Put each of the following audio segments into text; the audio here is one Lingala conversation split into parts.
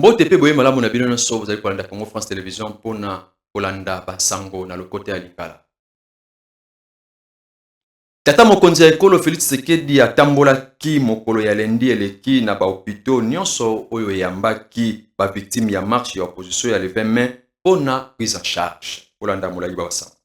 Mbote pe boye malamu na bino nyonso bozali kolanda Congo France Télévision mpona kolanda basango na lokote ya likala. Tata mokonzi ya ekolo Félix Tshisekedi atambolaki mokolo ya lendi eleki na bahopito nyonso oyo eyambaki bavictime ya marche ya opposition ya le 20 mai mpona prise en charge. Kolanda molai basango.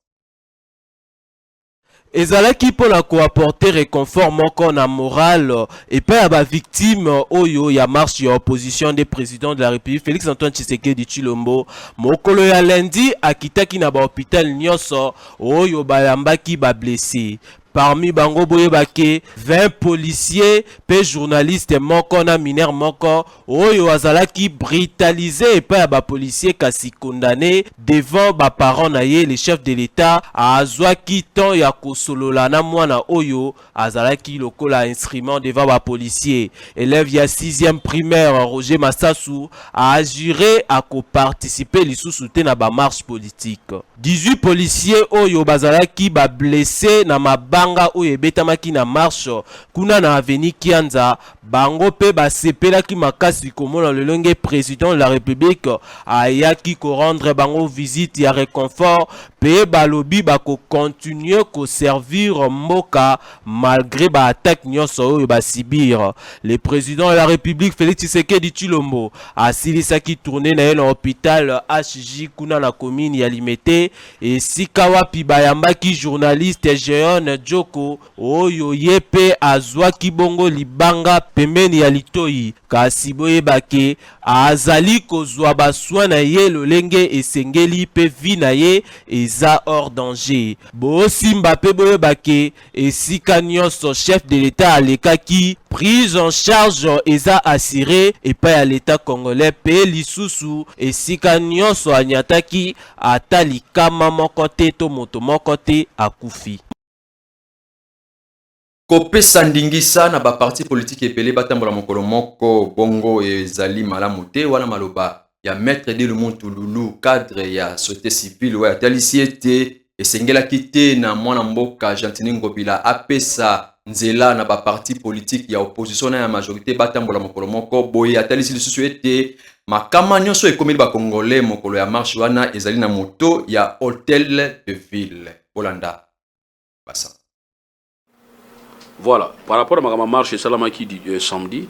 ezalaki mpona koapporter réconfort moko na moral epai ya bavictime oyo ya marche ya opposition des présidents de la République Félix Antoine Tshisekedi Tshilombo mokolo ya lundi akitaki na bahôpital nyonso oyo bayambaki bablessé. Parmi bango boyebake 20 policiers pe journalistes moko na mineur moko oyo azalaki brutalisé epai ya bapolicier kasi condamné devant baparents na ye. Le chef de l'État azwaki temps ya kosolola na mwana oyo azalaki lokola instrument devant bapolicier. Élève ya 6e primaire Roger Massassou a juré à coparticiper lisusu te na ba marche politique. 18 policiers oyo bazalaki ba blessé na mabanga oyo ebetamaki na marche kuna na avenue Kianza bango pe basepelaki makasi komona lelonge président de la République ayaki ko rendre bango visite ya réconfort pe balobi bako continuer ko servir mboka malgré ba attaque nyonso oyo basibir. Le président de la République Félix Tshisekedi Tshilombo asilisaki tourner na ye na hôpital HJ kuna na commune ya Limete esika wapi bayambaki journaliste Jeon Joko oyo yepe azwaki bongo libanga pembeni ya litoi kasi boyebake azali kozwa baswa na ye lolenge esengeli pe vi na ye eza hors danger. Bosimba pe boyebake esika nyonso chef de l'État alekaki prise en charge eza assuré epai ya l'État congolais pe lisusu esika nyonso anyataki ata likama moko te to moto moko te akufi. Kopesa ndingisa na baparti politique epele batambola mokolo moko bongo ezali malamu te wana maloba ya maître de Lumontululu cadre ya société civile wa talisi ete esengelaki te na mwana mboka Gentini Ngobila apesa nzela na baparti politique ya opposition na ya majorité batambola mokolo moko boye atalisi lisusu ete makama nyonso ekomeli bakongolais mokolo ya marche wana ezali na moto ya hôtel de ville Bolanda basa. Voilà, par rapport à ma marche salamaki samedi,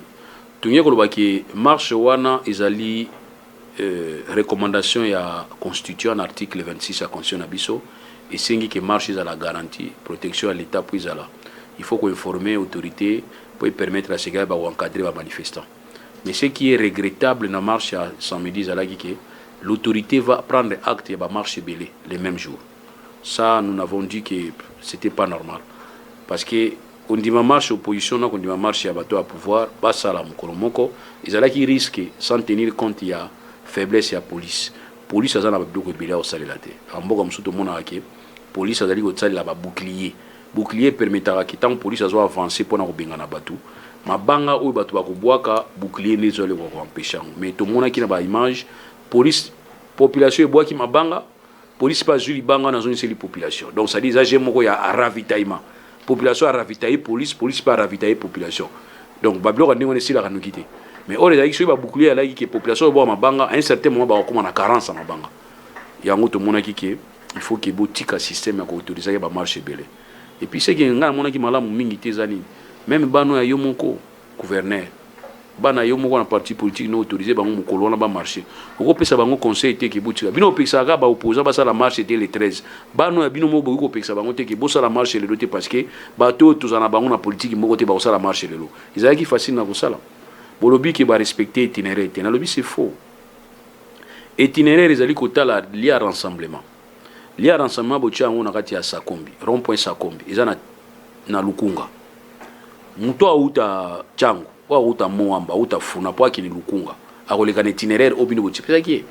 tout le monde qui marche wana ezali recommandation ya constitué en article 26 à constitution abisso et c'est que marche à la garantie protection à l'état puis là. Il faut qu'on informe autorité pour permettre à ces gars d'encadrer les manifestants. Mais ce qui est regrettable dans la marche à samedi c'est que l'autorité va prendre acte de la marche belé les mêmes jours. Ça nous avons dit que c'était pas normal parce que on dit ma marche opposition, on dit ma marche à bateau à pouvoir, bas ça la moko, ils allaient qui risquent sans tenir compte il y a faiblesse il y a police. Police ça n'a pas beaucoup de billet au salaire là. En bon comme tout le monde a que police ça d'aller au salaire là bouclier. Bouclier permettra que tant police ça soit avancer pour na robinga na bateau. Ma banga ou bateau ba kuboaka bouclier les autres vont empêcher. Mais tout le monde qui n'a pas image, police population bois qui ma banga, police pas juli banga dans une seule population. Donc ça dit ça j'ai moko ya ravitaillement. Population a ravitaillé police pas ravitaillé population. Donc Babylone on est ici la quitter. Mais on est sur bouclier là qui population boit ma banga à un certain moment ba comme on a carence ma banga. Il y a un autre monde qui il faut que boutique un système à autoriser ba marché belé. Et puis c'est que nga mona ki malamu mingi tezani. Même bano ya yomoko gouverneur bana yomoko na parti politique no autorisé bango mokolo na ba marché. Oko pesa bango conseil te ki boutika. Bino pesa ga ba opposant ba ça la marche était le 13. Bano ya bino mo boko pesa bango te ki bosa la marche le doté parce que bato tozana bango na politique moko te ba ça la marche le lo. Ils qui facile na ko sala. Bolobi ki ba respecter itinéraire te na lobi c'est faux. Itinéraire ezali kotala lié à rassemblement. Lié à rassemblement botia on na kati ya Sakombi, rond-point Sakombi. Ezana na Lukunga. Muto auta chango wa uta moamba uta funa po akini lukunga akoleka na itinéraire obino boti pesa ki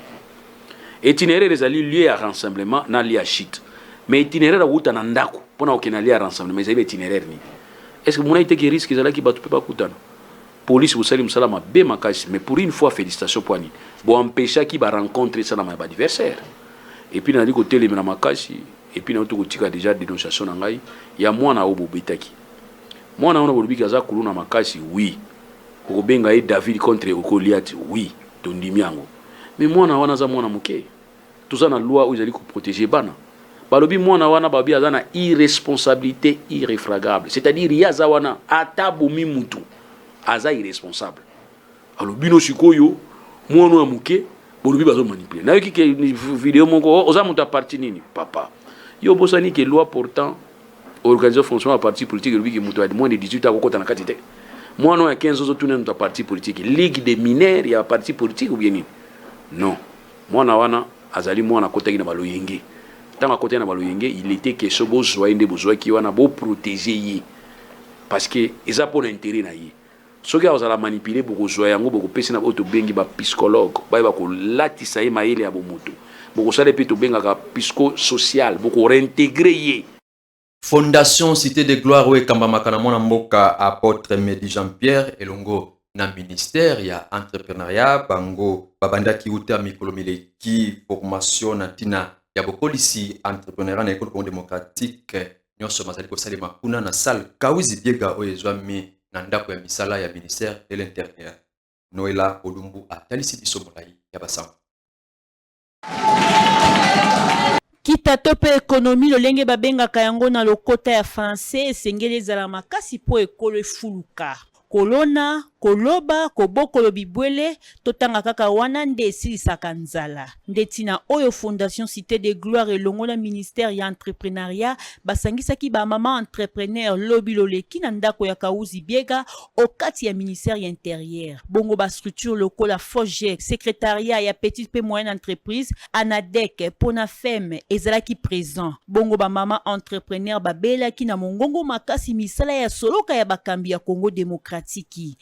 itinéraire ezali lié à rassemblement na lié à shit mais itinéraire uta na ndako pona okena lié à rassemblement ezali itinéraire ni est-ce que mona ite ki risque ezala ki batu pe ba kutana police busali musalama be makasi mais pour une fois félicitations pour ni bo empêcher ki ba rencontrer ça na ma adversaire et puis na liko tele na makasi et puis na to kotika déjà dénonciation na ngai ya mwana obo betaki mwana ona bolobi kaza kuluna makasi oui Obenga et David contre Goliath, oui. tondimi yango. Mais mwana wana za mwana muke. Tout ça na loi où ils allaient protéger bana. Balobi mwana wana babi azana irresponsabilité irréfragable. C'est-à-dire yaza wana atabomi mutu aza irresponsable. Alors bino sikoyo mwana wa muke bolobi bazo manipuler. Na yoki ke vidéo moko oza muta parti nini papa. Yo bosani ke loi portant organiser fonctionnement à parti politique lobi ke mutu a moins de 18 ans kokota na katite. Mwana wa 15 ans tuna muta parti politique. Ligue des mineurs ya parti politique ou bien nini? Non. Mwana wana azali mwana kotaki na baloyenge. Tant à côté na baloyenge, il était que ce besoin de besoin qui wana beau protéger parce que ils a pour intérêt na yi. Ce qui a manipuler beaucoup besoin yango beaucoup pesi na auto bengi ba psychologue, ba ko latisa ye maele ya bomoto. Beaucoup ça depuis to benga ka psycho social, beaucoup réintégrer. Fondation Cité de Gloire we kamba makana mona mboka apôtre Medi Jean-Pierre elongo na ministère ya entrepreneuriat bango babandaki uta mikolo mileki formation na tina ya bokolisi entrepreneuriat na école démocratique nyonso mazali ko salima kuna na salle Kawizi Biega oyezwami na ndako ya misala ya ministère de l'intérieur. Noela Olumbu atalisi biso molai ya basam. Kita tope économie lolenge babenga kayango na lokota ya français esengeli ezala makasi po ekolo efuluka. Kolona, koloba, kobokolo bibwele, totanga kaka wana nde esilisaka nzala. Ndetina oyo Fondation Cité de Gloire elongo na ministère ya entrepreneuriat basangisaki ba mama entrepreneur lobi loleki na ndako ya Kawizi Biega okati ya ministère ya intérieur. Bongo ba structure lokola FOGEC, secrétariat ya petite pe moyenne entreprise, ANADEC, Ponafem ezalaki présent. Bongo ba mama entrepreneur babelaki na mongongo makasi misala ya soloka ya bakambi ya Congo démocratique.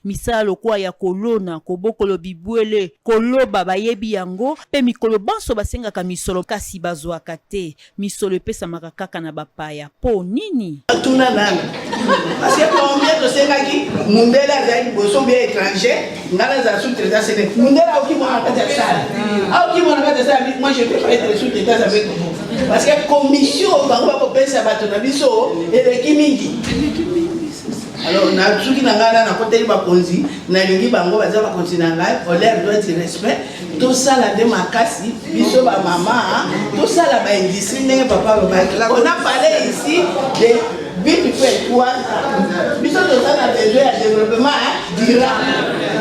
Misala lokwa ya kolona, kobokolo bibwele, koloba bayebi yango, pe mikolo banso basengaka misolo kasi bazwaka te. Misolo pesa makakaka na bapaya. Po nini? Tuna nana. Parce que combien de sengaki mundela za boso bien étranger, ngala za sous-traitant c'est mundela oki mwana kata sala. Oki mwana kata sala, moi je peux pas être sous-traitant avec vous. Parce que commission bango ba kopesa bato na biso eleki mingi. Alors, na tuki na ngana na côté ba konzi na lingi bango baza ba kontina ngai on leur doit du respect tout ça la de makasi biso ba maman tout ça la ba industrie ne papa ba on a parlé ici de but fait quoi biso tout ça a besoin de développement durable.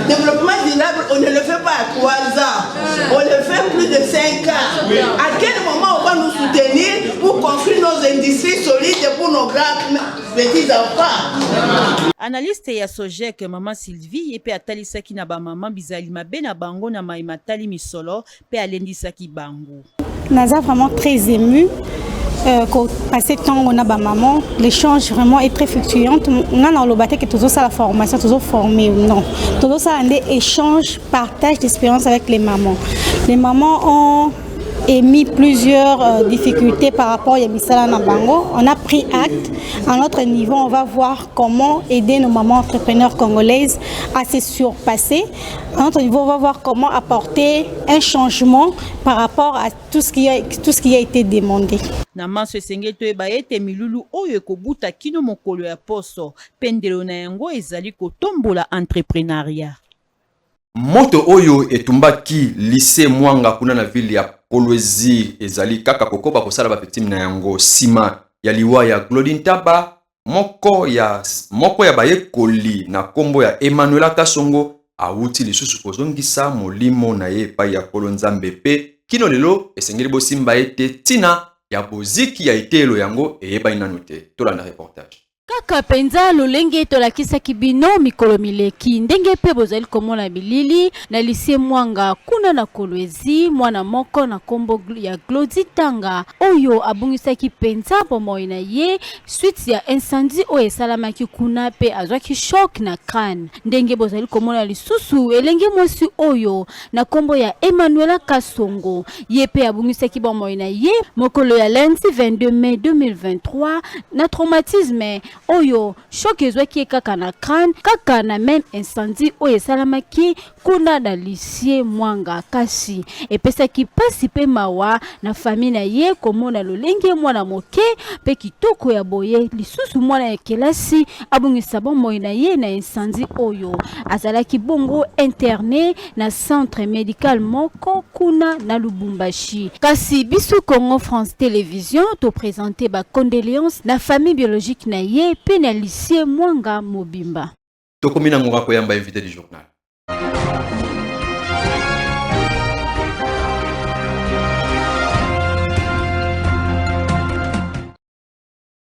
Développement durable on ne le fait pas à 3 ans, on le fait plus de 5 ans. À quel moment on va nous soutenir pour construire nos industries solides pour nos grands petits enfants? Analyste ya Sojek maman Sylvie pe atalisaki na ba maman bizali mabe na bango na maimatali misolo pe alendisaki bango. Naza vraiment très ému quand passer temps on a ba maman, l'échange vraiment est très fluctuant. On a dans le bâtiment que toujours ça la formation toujours formé non. Toujours ça un échange, partage d'expérience avec les mamans. Les mamans ont émis plusieurs difficultés par rapport à Misala Nabango. On a pris acte. À notre niveau, on va voir comment aider nos mamans entrepreneurs congolaises à se surpasser. À notre niveau, on va voir comment apporter un changement par rapport à tout ce qui a été demandé. Namanso esengeto ebayete milulu oyo ekobuta kino mokolo ya poso pendelo na yango ezali kotombola entrepreneuriat. Moto oyo etumbaki lycée Mwanga kuna na ville ya Kolwezi ezali kaka kokoba kosala ba victime na yango sima ya liwa ya Glodintaba moko ya bayekoli na kombo ya Emmanuela Kasongo awuti lisusu kozongisa molimo na ye pa ya Kolonzambe pe kino lelo esengeli bosimba ete tina ya boziki ya itelo yango eyeba inanu te. Tolanda reportage. Kaka penza lolenge tolakisa kibino mikolo mileki ndenge pe bozali komona bilili na lycée Mwanga kuna na Kolwezi mwana moko na kombo ya Glodi Tanga oyo abungisaki penza bomoi na ye suite ya incendie oyo esalamaki kuna pe azwaki shock na crâne ndenge bozali komona lisusu elenge mosi oyo na kombo ya Emmanuela Kasongo ye pe abungisaki bomoi na ye mokolo ya lundi 22 mai 2023 na traumatisme oyo choc ezwaki kaka na crâne kaka na même incendie oyo esalamaki kuna na lycée Mwanga kasi epesaki pasi pe mawa na famille na ye komona lolenge mwana moke pe kitoko ya boye lisusu mwana ya kelasi abungisa bomoi na ye na incendie oyo azalaki bongo interné na centre médical moko kuna na Lubumbashi. Kasi biso Congo France Télévision to présenter ba condoléances na famille biologique na ye pe na lycée Mwanga Mobimba. Tokomina ngora koyamba invité du journal.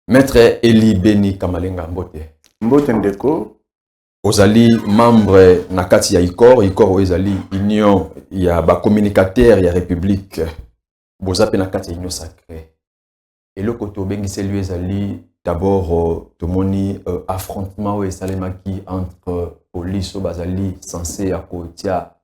Maître Eli Beni Kamalenga Mbote. Mbote ndeko. Ozali membre na kati ya ICOR ozali union ya ba communicateur ya République. Bozape na kati ya union sacrée. Et le koto bengise lui ezali d'abord tomoni affrontement ou esalemaki entre police ou bazali censé akotia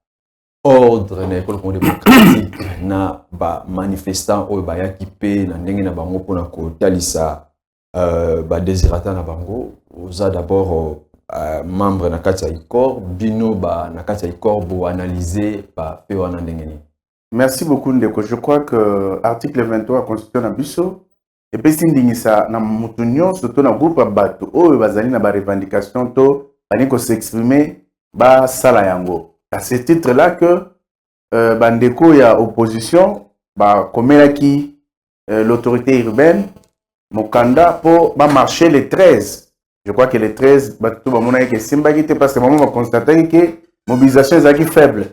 ordre na école démocratique na ba manifestant ou ba yaki pe na ndenge na bango pona kotalisa ba désirata na bango oza d'abord membre na kati ya ICOR bino ba na kati ya ICOR bo analyser ba pe wana ndenge ni. Merci beaucoup ndeko. Je crois que article 23 constitution na biso et puis ndingisa na mutu nyonso to na groupe ya bato oyo bazali na ba revendication to bani ko s'exprimer ba sala yango. À ce titre là que bandeko ya opposition ba komelaki l'autorité urbaine mokanda pour ba marcher le 13. Je crois que le 13 bato ba mona ke simbaki te parce que maman va constater que mobilisation est faible.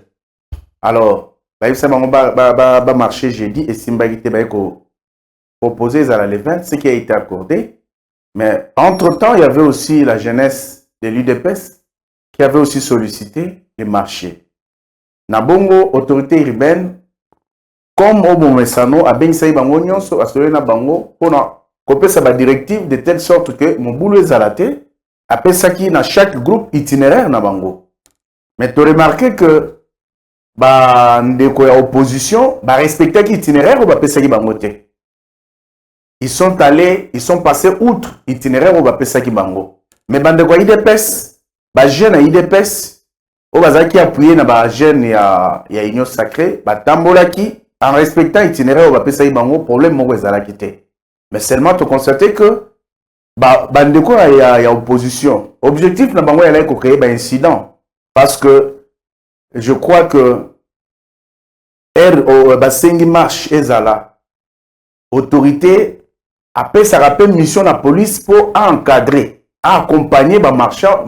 Alors ba marcher jeudi et simbaki te ba ko proposé à la 20, ce qui a été accordé. Mais entre-temps, il y avait aussi la jeunesse de l'UDPS qui avait aussi sollicité les marchés. Nabongo, autorité urbaine, comme au Bomesano, a bien saï bango nyonso, a solé na bango, pour copier sa directive de telle sorte que mon boulot est zalaté, après ça qui dans chaque groupe itinéraire na bango. Mais tu as remarqué que ba ndeko ya opposition, ba respecter qui itinéraire ou ba pesa ki bango te. Ils sont allés, ils sont passés outre itinéraire au Bapesaki Bango. Mais bande quoi IDPS, ba jeune à IDPS, au bazaki appuyé na ba jeune ya union sacrée, ba tambolaki en respectant itinéraire au Bapesaki Bango, problème mo ezalaki te. Mais seulement tu constater que bande quoi ya opposition. Objectif na bango ya ko créer ba incident parce que je crois que ba sengi marche ezala autorité après, ça rappelle mission de la police pour encadrer, accompagner les marcheurs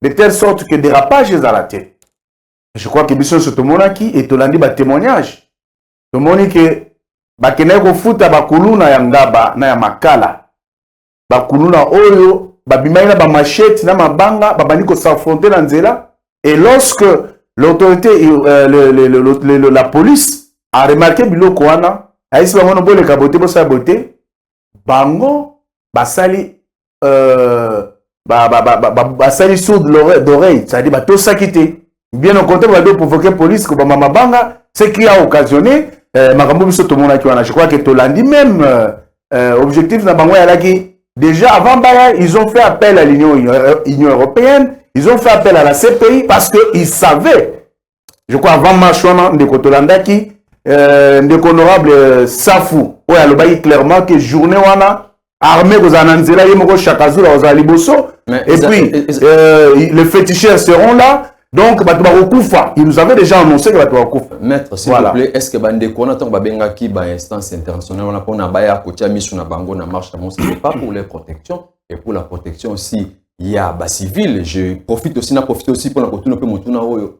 de telle sorte que dérapage est à la tête. Je crois que mission sur tout le monde qui est au témoignage. Tout le monde que bakeneko futa bakuluna ya ngaba na ya makala. Bakuluna oyo babimaina ba machette na mabanga babani ko s'affronter dans nzela et lorsque l'autorité la police a remarqué biloko wana aisi bango bo le kaboté bo sa beauté bango basali basali sourde d'oreille, c'est-à-dire bato sakité bien au contraire de provoquer police ko bama mabanga ce qui a occasionné makambo biso to mona ki wana. Je crois que to landi même objectif na bango ya laki déjà avant baya ils ont fait appel à l'Union européenne, ils ont fait appel à la CPI parce que ils savaient, je crois avant marche wana de kotolandaki honorable Safou oyo alobaki clairement que journée wana armée kozala na nzela ye moko chaque jour kozala liboso et puis les féticheurs seront là donc bato bakokufa. Il nous avait déjà annoncé que bato bakokufa. Maître s'il vous plaît, est-ce que bandeko na tango babengaki ba instance internationale wana pona baya kotia misu na bango na marche na c'est pas pour les protections et pour la protection aussi il y a ba civil. Je profite aussi pour la continuer pe motuna oyo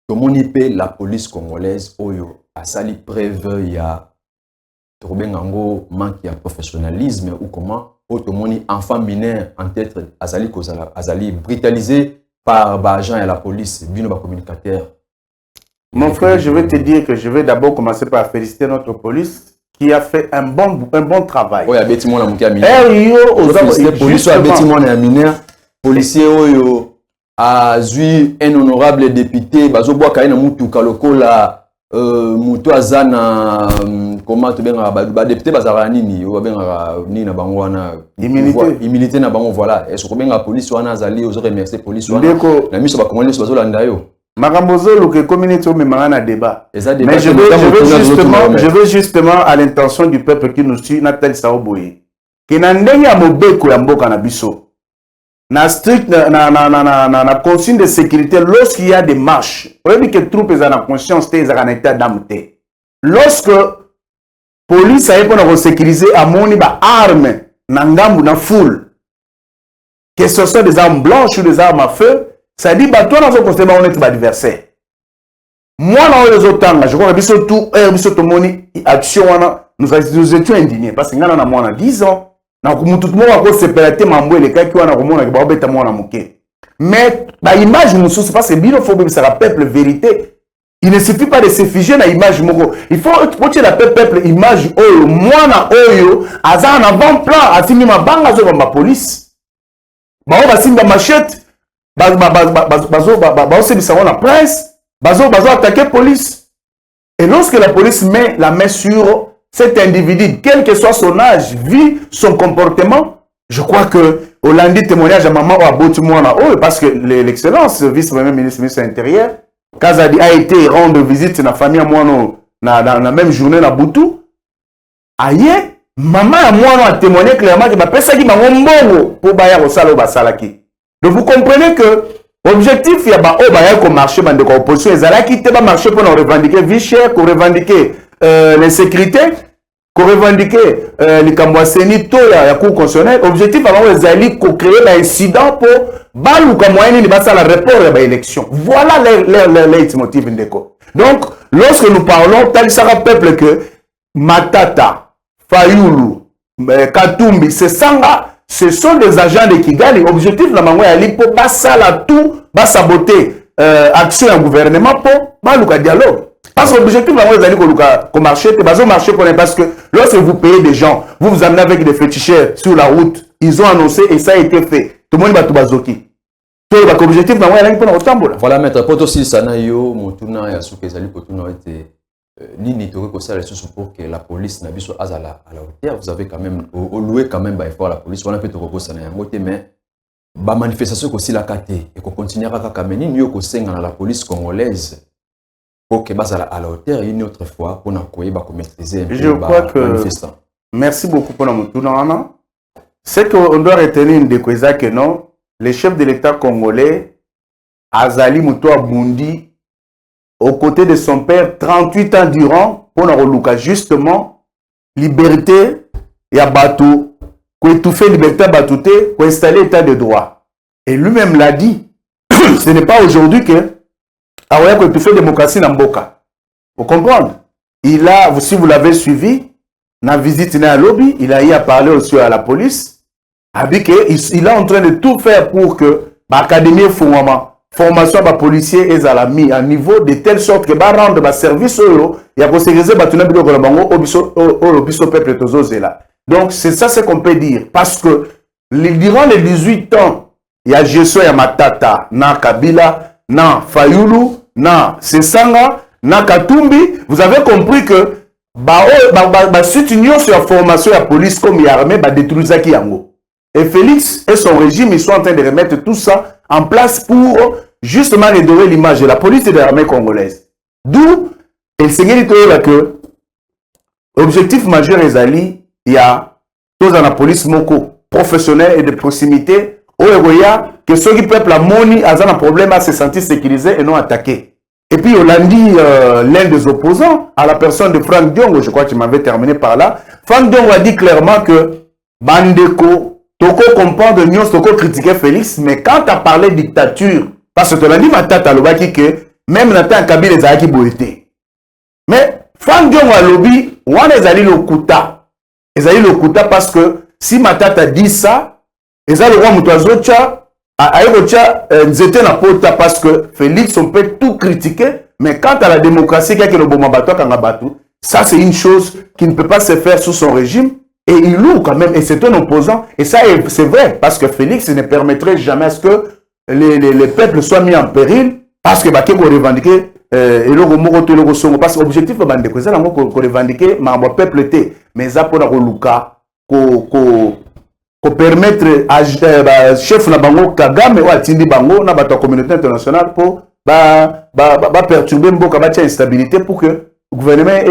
tomoni pe la police congolaise oyo asali preuve ya Trobengango manque de professionnalisme ou comment automoni enfant mineur en tête azali brutalisé par l'agent et la police bino ba communicateur. Mon frère, je vais te dire que je vais d'abord commencer par féliciter notre police qui a fait un bon travail. Oui, abeti mona mukia mineur. Police abeti mona mineur, policier oyo a zui un honorable député bazo boa kaina mutu kalokola moto aza na comment to benga ba député bazara nini o benga nini na bango wana immunité na bango voilà est-ce que benga police wana azali ozo remercier police wana na miso ba komone so bazolanda yo makambo zoluka communauté o memanga na débat mais je veux justement à l'intention du peuple qui nous suit na tel sa oboye que na ndenge ya mobeko ya mboka na biso na strict na consigne de sécurité lorsqu'il y a des marches on dit que troupes ont la conscience ils ont un état d'âme lorsque police a pour sécuriser amoni ba armes na ngambu na foule que ce soit des armes blanches ou des armes à feu ça dit bah toi dans un constat on est adversaire moi dans les autres je crois que biso tout moni action nous étions indignés parce que ngana na moi 10 ans na tout le monde a séparé mambo les cas qui wana komona ke ba obeta mwana muke mais ba image mususu parce que bino faut que ça peuple vérité il ne suffit pas de se figer na image moko il faut que la peuple image oyo mwana oyo aza en avant-plan atimi mabanga zo ba police ba simba machette ba sebisa na presse bazo attaquer police et lorsque la police met la main sur cet individu, quel que soit son âge, vie, son comportement, je crois que Hollandi témoignage à maman ou à Botumwana, parce que l'excellence vice-premier ministre de l'Intérieur, Kazadi a été rendre visite à la famille dans la même journée à Boutou. Aïe, maman à moi a témoigné clairement que ma personne qui m'a mbongo pour baya au salo basalaki. Donc vous comprenez que l'objectif il y a ba o baya ko marché bande ko opposition ezalaki te ba marché pour revendiquer vie chère, pour revendiquer l'insécurité, qu'on revendiquait les Kambouasseni, tout la Cour constitutionnelle. Objectif avant les alliés qu'on crée l'incident pour balou comme moyen de passer la report de l'élection. Voilà les leitmotiv indéco. Donc, lorsque nous parlons, tel ça peuple que Matata, Fayoulou, Katumbi, ce sont des agents de Kigali. Objectif la mango ali pour passer la tout, va saboter action du gouvernement pour balou dialogue. Parce que l'objectif, c'est marché, parce que lorsque vous payez des gens, vous amenez avec des féticheurs sur la route, ils ont annoncé et ça a été fait. Tout le monde va tout bazoki. L'objectif, c'est voilà, maître, pour aussi, ça n'a yo, mon tournant et à ce que les alliés pour été ni pour que la police n'a pas à la hauteur. Vous avez quand même, loué quand même, il faut la police, on a fait tout ça n'a pas mais la manifestation aussi la KT et qu'on continuera à camener, nous, qu'on la police congolaise. Pour que à la hauteur une autre fois pour maîtriser un peu. Je crois que merci beaucoup pour notre tournant. C'est qu'on doit retenir une des choses que non, le chef de l'État congolais, Azali Moutoua Bundi, aux côtés de son père, 38 ans durant, pour nous justement, liberté, et à Batou, pour étouffer liberté à Batouté, pour installer l'état de droit. Et lui-même l'a dit, ce n'est pas aujourd'hui que alors, il fait démocratie dans Mboka. Vous comprenez? Il a, si vous l'avez suivi, dans la visite à lobby, il a eu à parler aussi à la police. Il est en train de tout faire pour que l'académie formation de policiers est à la mise à niveau de telle sorte que va rendre le service il y a pour sécuriser au peuple là. Donc c'est ça ce qu'on peut dire parce que durant les 18 ans, il y a gestion ya Matata, na Kabila, na Fayoulou, na Sesanga, na Katumbi, vous avez compris que cette union sur la formation de la police comme l'armée va détruire ça qui yango. Et Félix et son régime, ils sont en train de remettre tout ça en place pour justement redorer l'image de la police et de l'armée congolaise. D'où, il s'est dit que l'objectif majeur est ali, il y a tous dans la police moko professionnelle et de proximité. Que ceux qui peuplent la monnaie ont un problème à se sentir sécurisé et non attaqué. Et puis, on l'a dit, l'un des opposants, à la personne de Franck Diongo, je crois que tu m'avais terminé par là, Franck Diongo a dit clairement que Bandeko, Toko comprend de Nyons, Toko critiquait Félix, mais quand tu as parlé de dictature, parce que tu l'as dit, Matata, que même Nathan Kabila les a qui boité. Mais Franck Diongo a lobby, on les a dit le Kuta. Ils ont dit le Kuta parce que si Matata dit ça, et ça, le roi Moutouazocha a été na pota parce que Félix, on peut tout critiquer, mais quant à la démocratie, ça c'est une chose qui ne peut pas se faire sous son régime, et il loue quand même, et c'est un opposant, et ça c'est vrai, parce que Félix ne permettrait jamais à ce que les peuples soient mis en péril, parce que Bakeko revendiquer eloko moko to eloko songo parce que objectif bandeko eza nango ko revendiquer mambo peuple te mais eza mpona koluka ko permettre chef na bango Kagame oyo atindi bango na bato ya communauté internationale mpo perturber mboka batia instabilité pour que gouvernement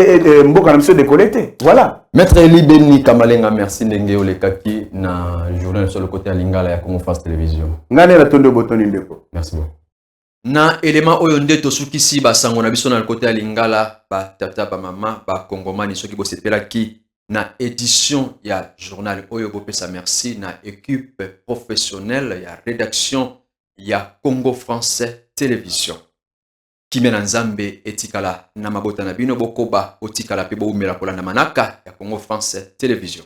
mboka na biso décollé te voilà. Maître Eli Beni Kamalenga, merci ndenge olekaki na journal sur le côté ya Lingala ya Congo France Télévision. Ngane la tondo botoni ndeko. Merci beaucoup. Na élément oyo nde tosukisi basango na biso na le côté ya Lingala ba tata ba mama ba kongomani soki bosepelaki na édition ya journal oyo bopesa merci na équipe professionnelle ya rédaction ya Congo Français Télévision. Kimena Nzambe etikala na mabota na bino bokoba otikala pe boumela kolanda manaka ya Congo Français Télévision.